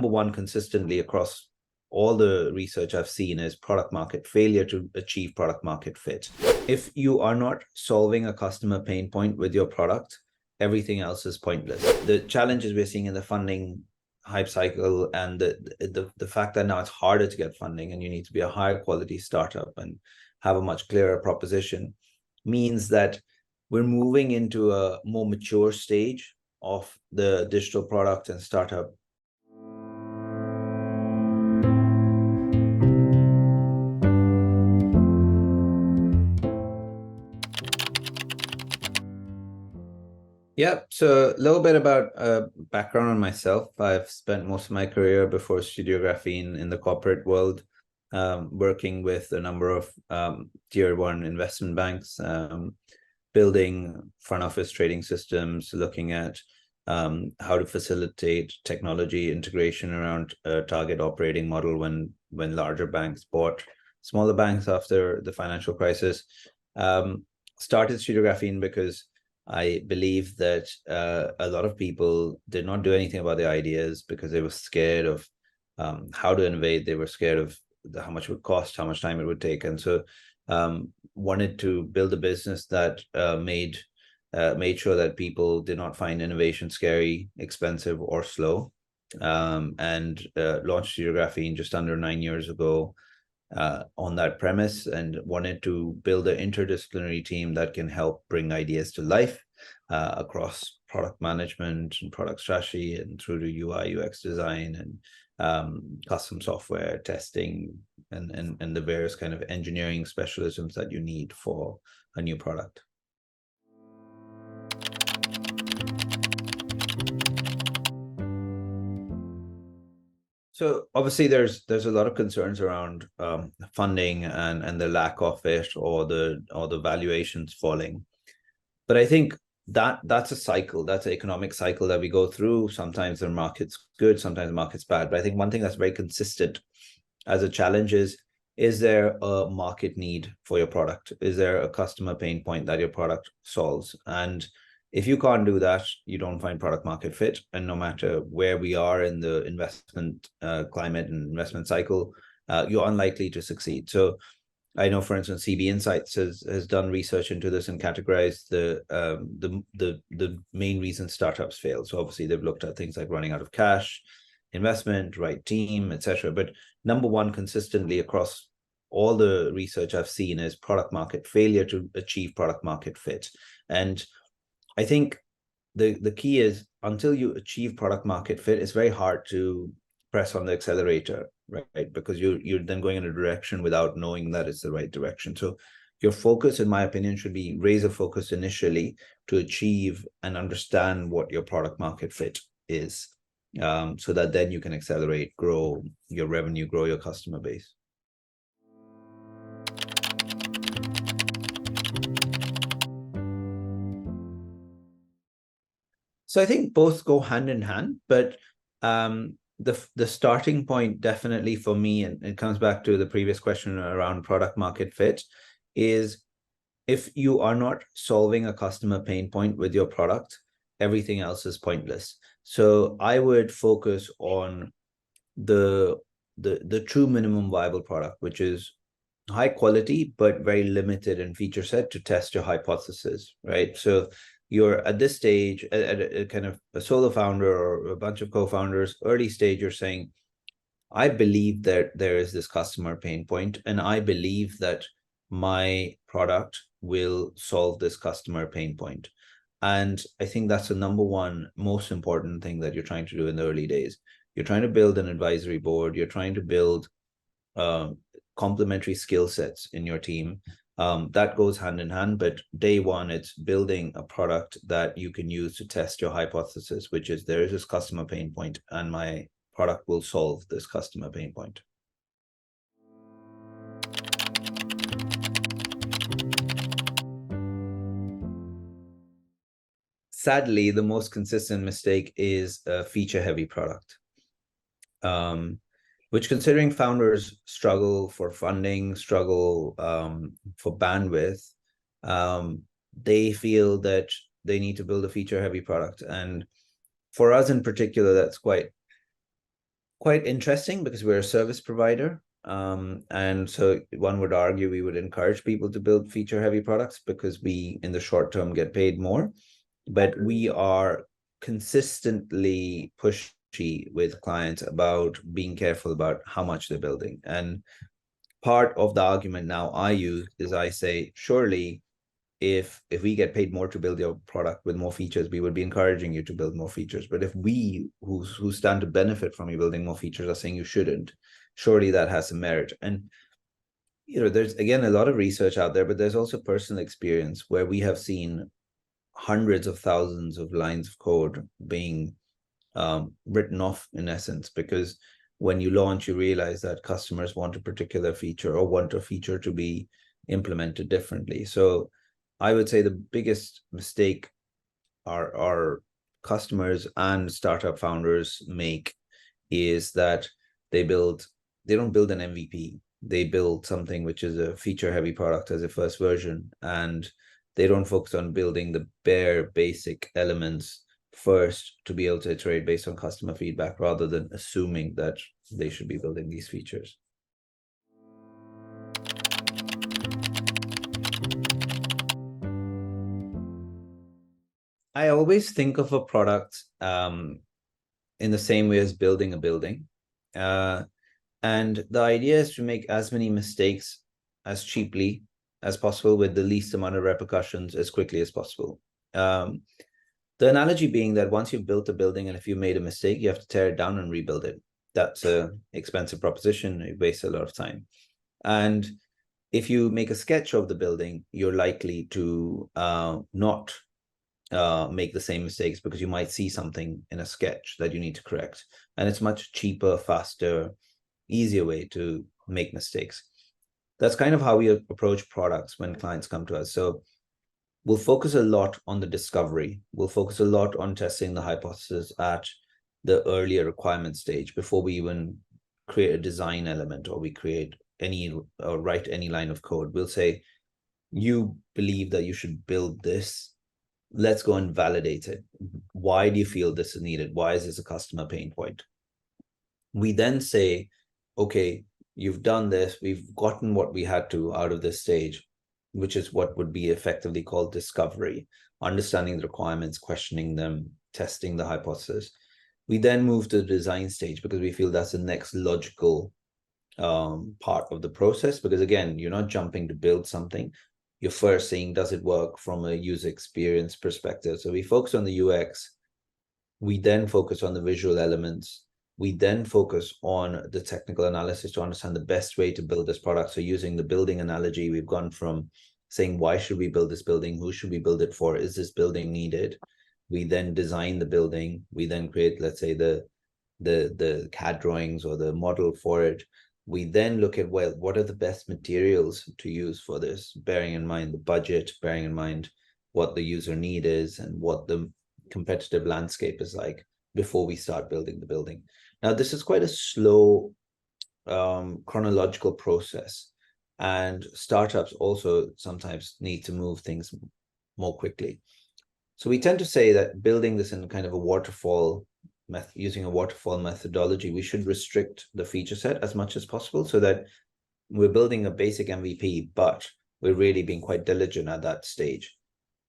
number one consistently across all the research I've seen is failure to achieve product market fit. If you are not solving a customer pain point with your product, everything else is pointless. The challenges we're seeing in the funding hype cycle and the fact that now it's harder to get funding and you need to be a higher quality startup and have a much clearer proposition means that we're moving into a more mature stage of the digital product and startup. Yeah, so a little bit about background on myself. I've spent most of my career before Studio Graphene in the corporate world, working with a number of tier one investment banks, building front office trading systems, looking at how to facilitate technology integration around a target operating model when larger banks bought smaller banks after the financial crisis. Started Studio Graphene because I believe that a lot of people did not do anything about the ideas because they were scared of how to innovate. They were scared of how much it would cost, how much time it would take. And so wanted to build a business that made sure that people did not find innovation scary, expensive, or slow. And launched Studio Graphene just under 9 years ago on that premise, and wanted to build an interdisciplinary team that can help bring ideas to life across product management and product strategy and through to UI, UX design and custom software testing and the various kind of engineering specialisms that you need for a new product. So obviously there's a lot of concerns around funding and the lack of it, or the valuations falling. But I think that's a cycle, that's an economic cycle that we go through. Sometimes the market's good, sometimes the market's bad. But I think one thing that's very consistent as a challenge is there a market need for your product? Is there a customer pain point that your product solves? And if you can't do that, you don't find product market fit. And no matter where we are in the investment climate and investment cycle, you're unlikely to succeed. So I know, for instance, CB Insights has done research into this and categorized the main reasons startups fail. So obviously they've looked at things like running out of cash, investment, right team, etc. But number one consistently across all the research I've seen is failure to achieve product market fit. And I think the key is, until you achieve product market fit, it's very hard to press on the accelerator, right? Because you're then going in a direction without knowing that it's the right direction. So your focus, in my opinion, should be razor focus initially to achieve and understand what your product market fit is, so that then you can accelerate, grow your revenue, grow your customer base. So I think both go hand in hand, but the starting point definitely for me, and it comes back to the previous question around product market fit, is if you are not solving a customer pain point with your product, everything else is pointless. So I would focus on the true minimum viable product, which is high quality but very limited in feature set to test your hypothesis, right? So you're at this stage, at a kind of a solo founder or a bunch of co-founders, early stage, you're saying, I believe that there is this customer pain point, and I believe that my product will solve this customer pain point. And I think that's the number one most important thing that you're trying to do in the early days. You're trying to build an advisory board. You're trying to build complementary skill sets in your team. That goes hand in hand, but day one, it's building a product that you can use to test your hypothesis, which is there is this customer pain point and my product will solve this customer pain point. Sadly, the most consistent mistake is a feature-heavy product, which, considering founders struggle for funding, struggle for bandwidth, they feel that they need to build a feature-heavy product. And for us in particular, that's quite quite interesting because we're a service provider. And so one would argue we would encourage people to build feature heavy products because we, in the short term, get paid more. But we are consistently pushy with clients about being careful about how much they're building. And part of the argument now I use is I say, surely if we get paid more to build your product with more features, we would be encouraging you to build more features. But if we who stand to benefit from you building more features are saying you shouldn't, surely that has some merit. And there's again a lot of research out there, but there's also personal experience where we have seen hundreds of thousands of lines of code being written off in essence, because when you launch, you realize that customers want a particular feature or want a feature to be implemented differently. So I would say the biggest mistake our customers and startup founders make is that they don't build an MVP. They build something which is a feature heavy product as a first version, and they don't focus on building the bare basic elements first to be able to iterate based on customer feedback rather than assuming that they should be building these features. I always think of a product in the same way as building a building. And the idea is to make as many mistakes as cheaply as possible with the least amount of repercussions as quickly as possible. The analogy being that once you've built a building and if you made a mistake, you have to tear it down and rebuild it. That's an expensive proposition. It wastes a lot of time. And if you make a sketch of the building, you're likely to not make the same mistakes because you might see something in a sketch that you need to correct. And it's much cheaper, faster, easier way to make mistakes. That's kind of how we approach products when clients come to us. So we'll focus a lot on the discovery. We'll focus a lot on testing the hypothesis at the earlier requirement stage before we even create a design element or we create any or write any line of code. We'll say, you believe that you should build this. Let's go and validate it. Why do you feel this is needed? Why is this a customer pain point? We then say, okay, you've done this. We've gotten what we had to out of this stage, which is what would be effectively called discovery, understanding the requirements, questioning them, testing the hypothesis. We then move to the design stage because we feel that's the next logical part of the process. Because again, you're not jumping to build something. You're first saying, does it work from a user experience perspective? So we focus on the UX. We then focus on the visual elements. We then focus on the technical analysis to understand the best way to build this product. So using the building analogy, we've gone from saying, why should we build this building? Who should we build it for? Is this building needed? We then design the building. We then create, let's say, the CAD drawings or the model for it. We then look at, well, what are the best materials to use for this, bearing in mind the budget, bearing in mind what the user need is and what the competitive landscape is like before we start building the building. Now, this is quite a slow chronological process, and startups also sometimes need to move things more quickly. So we tend to say that building this in kind of a waterfall using a waterfall methodology, we should restrict the feature set as much as possible so that we're building a basic MVP, but we're really being quite diligent at that stage.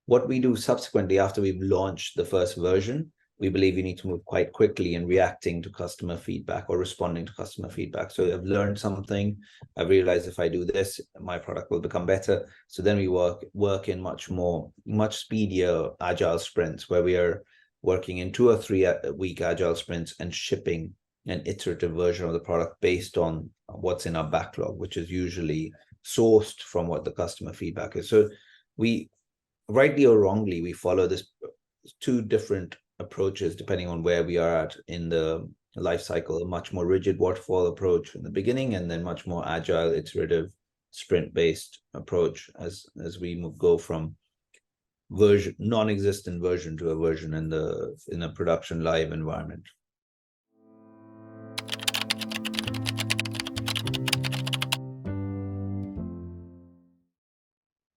What we do subsequently after we've launched the first version, we believe you need to move quite quickly in reacting to customer feedback or responding to customer feedback. So I've learned something. I've realized if I do this, my product will become better. So then we work in much speedier agile sprints where we are working in 2 or 3 week agile sprints and shipping an iterative version of the product based on what's in our backlog, which is usually sourced from what the customer feedback is. So we, rightly or wrongly, we follow this 2 different approaches depending on where we are at in the life cycle. A much more rigid waterfall approach in the beginning, and then much more agile, iterative, sprint-based approach as we go from non-existent version to a version in a production live environment.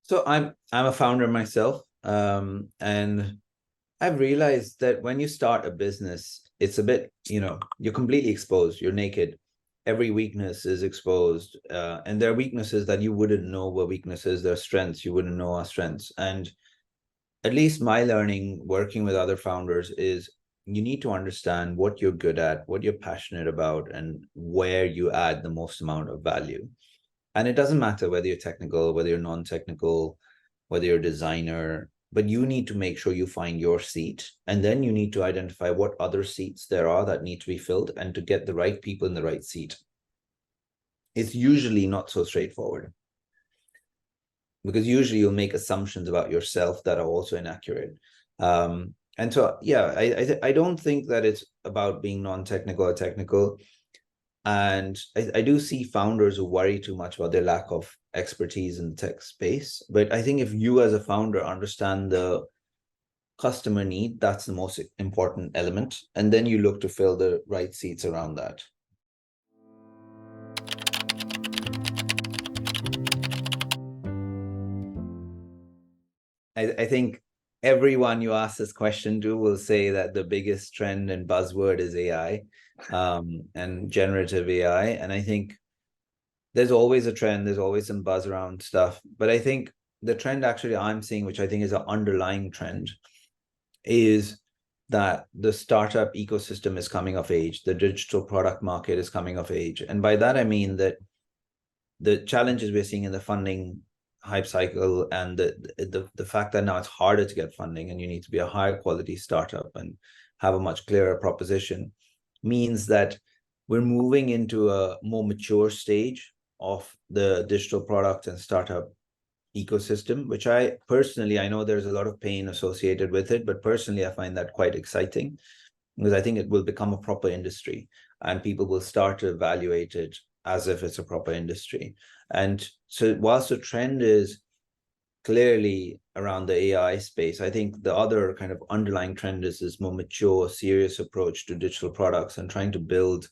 So I'm a founder myself, and I've realized that when you start a business, it's a bit, you're completely exposed. You're naked. Every weakness is exposed. And there are weaknesses that you wouldn't know were weaknesses. There are strengths you wouldn't know are strengths. And at least my learning working with other founders is you need to understand what you're good at, what you're passionate about, and where you add the most amount of value. And it doesn't matter whether you're technical, whether you're non-technical, whether you're a designer, but you need to make sure you find your seat. And then you need to identify what other seats there are that need to be filled, and to get the right people in the right seat. It's usually not so straightforward, because usually you'll make assumptions about yourself that are also inaccurate. And so, yeah, I don't think that it's about being non-technical or technical. And I do see founders who worry too much about their lack of expertise in the tech space. But I think if you as a founder understand the customer need, that's the most important element. And then you look to fill the right seats around that. I think everyone you ask this question to will say that the biggest trend and buzzword is AI, and generative AI. And I think there's always a trend, there's always some buzz around stuff. But I think the trend actually I'm seeing, which I think is an underlying trend, is that the startup ecosystem is coming of age. The digital product market is coming of age. And by that, I mean that the challenges we're seeing in the funding hype cycle, and the fact that now it's harder to get funding and you need to be a higher quality startup and have a much clearer proposition, means that we're moving into a more mature stage of the digital product and startup ecosystem, which I know there's a lot of pain associated with it, but personally I find that quite exciting, because I think it will become a proper industry and people will start to evaluate it as if it's a proper industry. And so whilst the trend is clearly around the AI space, I think the other kind of underlying trend is this more mature, serious approach to digital products and trying to build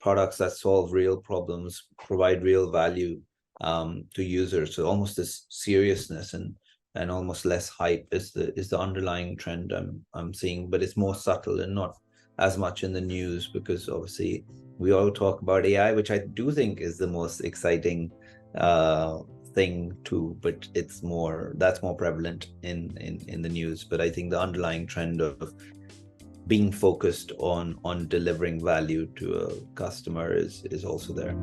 products that solve real problems, provide real value to users. So almost this seriousness and almost less hype is the underlying trend I'm seeing, but it's more subtle and not as much in the news, because obviously we all talk about AI, which I do think is the most exciting thing too, but that's more prevalent in the news. But I think the underlying trend of being focused on delivering value to a customer is also there.